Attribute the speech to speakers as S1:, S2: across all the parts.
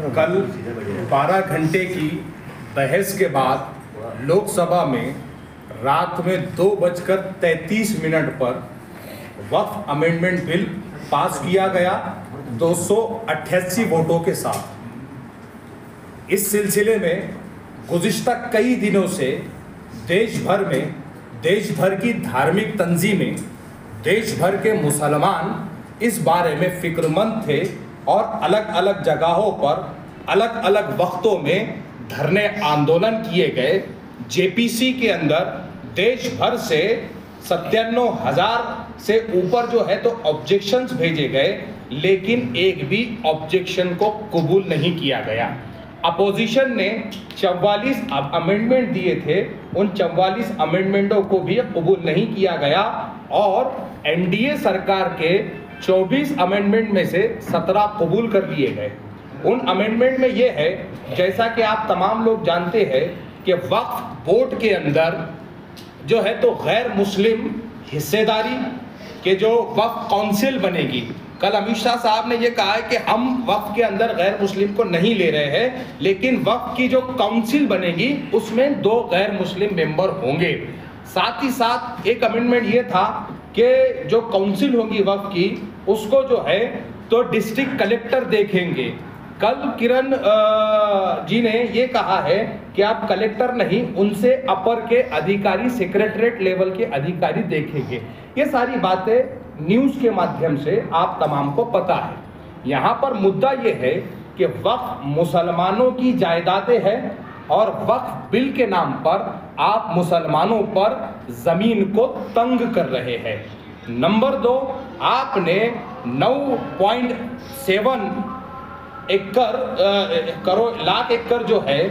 S1: कल 12 घंटे की बहस के बाद लोकसभा में रात में 2:33 पर वक्फ अमेंडमेंट बिल पास किया गया 288 वोटों के साथ। इस सिलसिले में गुज़िश्ता कई दिनों से देश भर की धार्मिक तंजीमें, देश भर के मुसलमान इस बारे में फिक्रमंद थे और अलग अलग जगहों पर अलग अलग वक्तों में धरने आंदोलन किए गए। जेपीसी के अंदर देश भर से 97,000 से ऊपर जो है तो ऑब्जेक्शंस भेजे गए, लेकिन एक भी ऑब्जेक्शन को कबूल नहीं किया गया। अपोजिशन ने 44 अमेंडमेंट दिए थे, उन 44 अमेंडमेंटों को भी कबूल नहीं किया गया और एनडीए सरकार के 24 अमेंडमेंट में से 17 कबूल कर लिए गए। उन अमेंडमेंट में ये है, जैसा कि आप तमाम लोग जानते हैं कि वक्फ बोर्ड के अंदर जो है तो गैर मुस्लिम हिस्सेदारी के जो वक्फ काउंसिल बनेगी। कल अमित शाह साहब ने ये कहा है कि हम वक्फ के अंदर गैर मुस्लिम को नहीं ले रहे हैं, लेकिन वक्फ की जो काउंसिल बनेगी उसमें 2 गैर मुस्लिम मेंबर होंगे। साथ ही साथ एक अमेंडमेंट ये था कि जो काउंसिल होगी वक्फ की, उसको जो है तो डिस्ट्रिक्ट कलेक्टर देखेंगे। कल किरण जी ने ये कहा है कि आप कलेक्टर नहीं, उनसे अपर के अधिकारी, सेक्रेटरीट लेवल के अधिकारी देखेंगे। ये सारी बातें न्यूज़ के माध्यम से आप तमाम को पता है। यहाँ पर मुद्दा ये है कि वक्फ मुसलमानों की जायदादें हैं और वक्फ बिल के नाम पर आप मुसलमानों पर ज़मीन को तंग कर रहे हैं। नंबर 2, आपने 9.7 लाख एकड़ जो है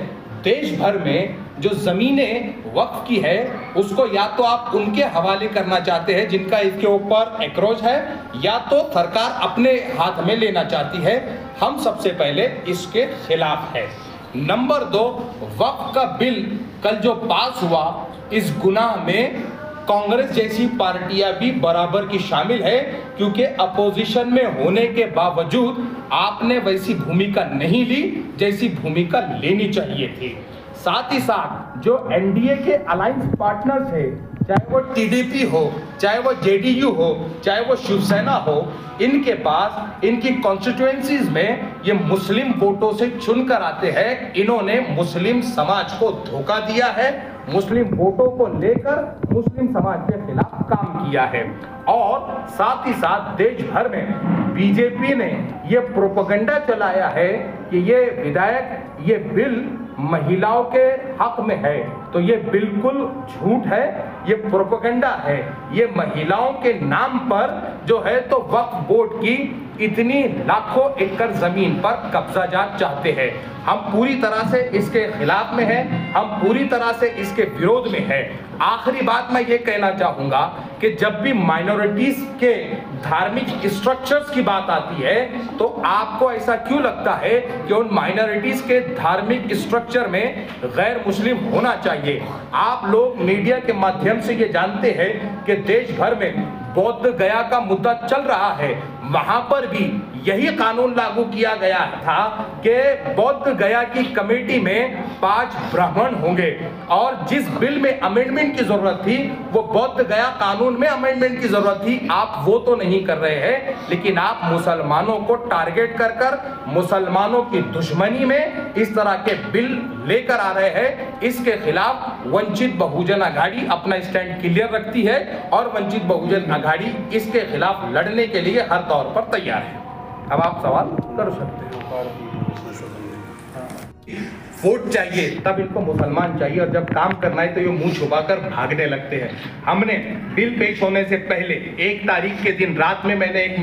S1: देश भर में जो ज़मीनें वक्फ की है, उसको या तो आप उनके हवाले करना चाहते हैं जिनका इसके ऊपर एक्रोच है, या तो सरकार अपने हाथ में लेना चाहती है। हम सबसे पहले इसके खिलाफ है। नंबर 2, वक्फ का बिल कल जो पास हुआ, इस गुनाह में कांग्रेस जैसी पार्टियां भी बराबर की शामिल है, क्योंकि अपोजिशन में होने के बावजूद आपने वैसी भूमिका नहीं ली जैसी भूमिका लेनी चाहिए थी। साथ ही साथ जो एनडीए के अलायंस पार्टनर्स है, चाहे वो टीडीपी हो, चाहे वो जेडीयू हो, चाहे वो शिवसेना हो, इनके पास इनकी कॉन्स्टिट्यूएंसीज में ये मुस्लिम वोटों से चुनकर आते हैं। इन्होंने मुस्लिम समाज को धोखा दिया है, मुस्लिम वोटों को लेकर मुस्लिम समाज के खिलाफ काम किया है। और साथ ही साथ देश भर में बीजेपी ने ये प्रोपेगेंडा चलाया है कि ये विधेयक, ये बिल महिलाओं के हक में है, तो ये बिल्कुल झूठ है, ये प्रोपेगेंडा है। ये महिलाओं के नाम पर जो है तो वक्फ बोर्ड की इतनी लाखों एकड़ जमीन पर कब्जा जात चाहते हैं। हम पूरी तरह से इसके खिलाफ में हैं, हम पूरी तरह से इसके विरोध में हैं। आखिरी बात मैं ये कहना चाहूँगा कि जब भी माइनॉरिटीज के धार्मिक स्ट्रक्चर्स की बात आती है, तो आपको ऐसा क्यों लगता है कि उन माइनॉरिटीज के धार्मिक स्ट्रक्चर में गैर मुस्लिम होना चाहिए? आप लोग मीडिया के माध्यम से ये जानते हैं कि देश भर में बौद्ध गया का मुद्दा चल रहा है, वहां पर भी यही कानून लागू किया गया था कि बौद्ध गया की कमेटी में 5 ब्राह्मण होंगे, और जिस बिल में अमेंडमेंट की जरूरत थी वो बौद्ध गया कानून में अमेंडमेंट की जरूरत थी, आप वो तो नहीं कर रहे हैं, लेकिन आप मुसलमानों को टारगेट कर मुसलमानों की दुश्मनी में इस तरह के बिल लेकर आ रहे हैं। इसके खिलाफ वंचित बहुजन आघाड़ी अपना स्टैंड क्लियर रखती है और वंचित बहुजन आघाड़ी इसके खिलाफ लड़ने के लिए हर तौर पर तैयार है। अब आप सवाल कर सकते हैं। वोट चाहिए तब इनको मुसलमान चाहिए, और जब काम करना है तो ये मुंह छुपाकर भागने लगते हैं। हमने बिल पेश होने से पहले 1 तारीख के दिन रात में मैंने एक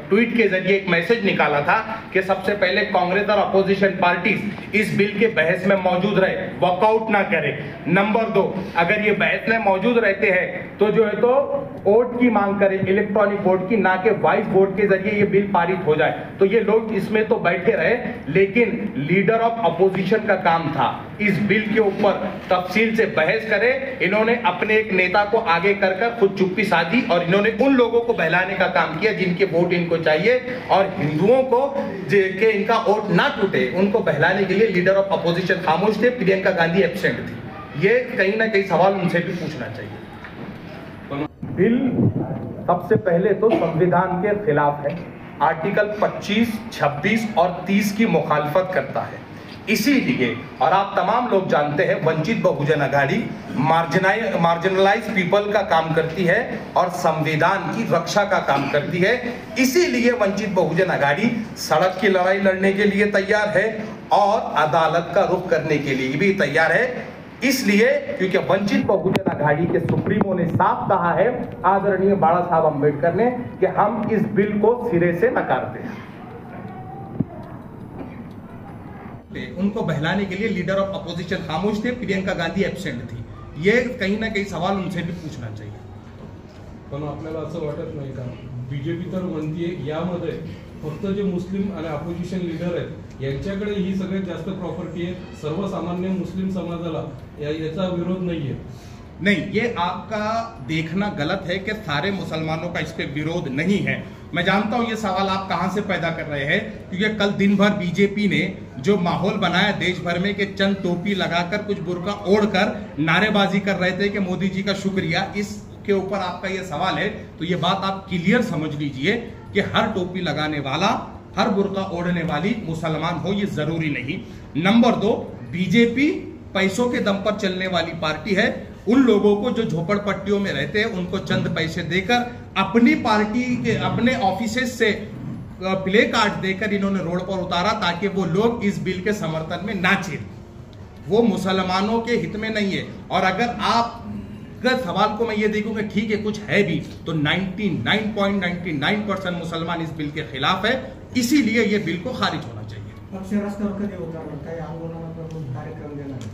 S1: ट्वीट के जरिए एक मैसेज निकाला था कि सबसे पहले कांग्रेस और अपोजिशन पार्टीज इस बिल के बहस में मौजूद रहे, वॉकआउट ना करें। नंबर 2, अगर ये बहस में मौजूद रहते हैं तो जो है तो वोट की मांग करें, इलेक्ट्रॉनिक वोट की, ना कि वॉइस वोट के जरिए ये बिल पारित हो जाए। तो ये लोग इसमें तो बैठे रहे, लेकिन लीडर लीडर ऑफ अपोजिशन का काम था इस बिल के ऊपर तफसील से बहस करे। इन्होंने अपने एक नेता को आगे कर खुद चुप्पी साधी और इन्होंने उन लोगों को बहलाने का काम किया जिनके वोट इनको चाहिए, और हिंदुओं को के इनका वोट ना टूटे उनको बहलाने के लिए लीडर ऑफ अपोजिशन खामोश थे, प्रियंका गांधी एब्सेंट थी। ये कहीं ना कहीं सवाल उनसे भी पूछना चाहिए। बिल सबसे पहले तो संविधान के खिलाफ है, आर्टिकल 25, 26 और 30 की मुखालफत करता है। इसीलिए, और आप तमाम लोग जानते हैं, वंचित बहुजन अघाड़ी मार्जिनलाइज पीपल का काम करती है और संविधान की रक्षा का काम करती है। इसीलिए वंचित बहुजन अघाड़ी सड़क की लड़ाई लड़ने के लिए तैयार है और अदालत का रुख करने के लिए भी तैयार है। इसलिए क्योंकि वंचित बहुजन अघाड़ी के सुप्रीमो ने साफ कहा है, आदरणीय बाला साहब अम्बेडकर ने, कि हम इस बिल को सिरे से नकारते हैं। उनको बहलाने के लिए लीडर ऑफ अपोजिशन खामोश थे, प्रियंका गांधी एब्सेंट थी। ये कहीं ना कहीं सवाल उनसे भी पूछना चाहिए।
S2: पण आपल्याला असं वाटत नाही का, बीजेपी तर म्हणते यामध्ये फक्त जे मुस्लिम आणि अपोजिशन लीडर आहेत यांच्याकडे ही सगळ्यात जास्त प्रॉपर्टी आहे, सर्वसामान्य मुस्लिम समाजाला याचा विरोध नाहीये?
S1: नहीं, ये आपका देखना गलत है कि सारे मुसलमानों का इस पे विरोध नहीं है। मैं जानता हूं ये सवाल आप कहां से पैदा कर रहे हैं, क्योंकि कल दिन भर बीजेपी ने जो माहौल बनाया देश भर में कि चंद टोपी लगाकर कुछ बुर्का ओढ़कर नारेबाजी कर रहे थे कि मोदी जी का शुक्रिया, इसके ऊपर आपका ये सवाल है। तो ये बात आप क्लियर समझ लीजिए कि हर टोपी लगाने वाला, हर बुर्का ओढ़ने वाली मुसलमान हो, ये जरूरी नहीं। नंबर 2, बीजेपी पैसों के दम पर चलने वाली पार्टी है। उन लोगों को जो झोपड़पट्टियों में रहते हैं उनको चंद पैसे देकर अपनी पार्टी के अपने ऑफिसेस से प्ले कार्ड देकर इन्होंने रोड पर उतारा ताकि वो लोग इस बिल के समर्थन में नाचे। वो मुसलमानों के हित में नहीं है। और अगर आप सवाल को मैं ये देखूं कि ठीक है कुछ है भी, तो 99.99% मुसलमान इस बिल के खिलाफ है। इसीलिए ये बिल को खारिज होना चाहिए।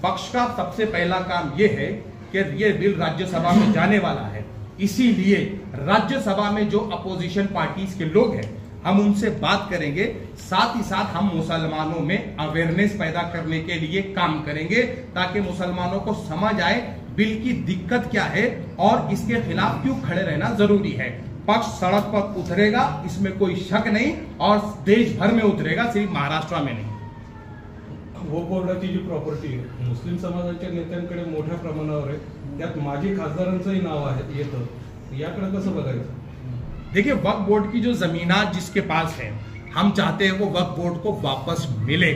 S1: पक्ष का सबसे पहला काम यह है कि ये बिल राज्यसभा में जाने वाला है। इसीलिए राज्यसभा में जो अपोजिशन पार्टीज के लोग हैं हम उनसे बात करेंगे, साथ ही साथ हम मुसलमानों में अवेयरनेस पैदा करने के लिए काम करेंगे ताकि मुसलमानों को समझ आए बिल की दिक्कत क्या है और इसके खिलाफ क्यों खड़े रहना जरूरी है। पक्ष सड़क पर उतरेगा, इसमें कोई शक नहीं, और देश भर में उतरेगा, सिर्फ महाराष्ट्र में नहीं।
S2: वो बोर्डाची जी प्रॉपर्टी आहे मुस्लिम समाजाच्या नेत्यांकडे मोठ्या प्रमाणावर आहे, त्यात माजी खासदारांचंही नाव आहे येतं, याकडे कसं बघायचं?
S1: देखिए, वक्फ बोर्ड की जो जमीनात जिसके पास है, हम चाहते हैं वो वक्फ बोर्ड को वापस मिले।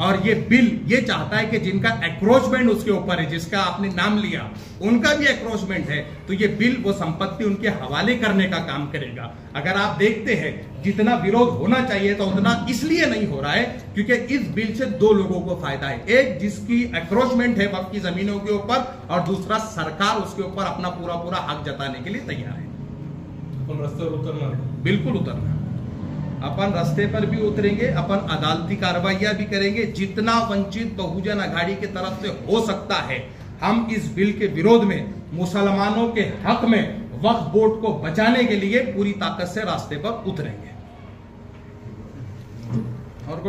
S1: और ये बिल ये चाहता है कि जिनका एक्रोचमेंट उसके ऊपर है, जिसका आपने नाम लिया, उनका भी एक्रोचमेंट है, तो ये बिल वो संपत्ति उनके हवाले करने का काम करेगा। अगर आप देखते हैं जितना विरोध होना चाहिए था उतना इसलिए नहीं हो रहा है क्योंकि इस बिल से 2 लोगों को फायदा है। एक जिसकी एक्रोचमेंट है वक्फ की जमीनों के ऊपर, और दूसरा सरकार उसके ऊपर अपना पूरा हक जताने के लिए तैयार है।
S2: रास्ते पर उतरना?
S1: बिल्कुल उतरना। अपन रास्ते पर भी उतरेंगे, अपन अदालती कार्रवाइयां भी करेंगे। जितना वंचित बहुजन अघाड़ी की तरफ से हो सकता है हम इस बिल के विरोध में, मुसलमानों के हक में वक्फ बोर्ड को बचाने के लिए पूरी ताकत से रास्ते पर उतरेंगे। और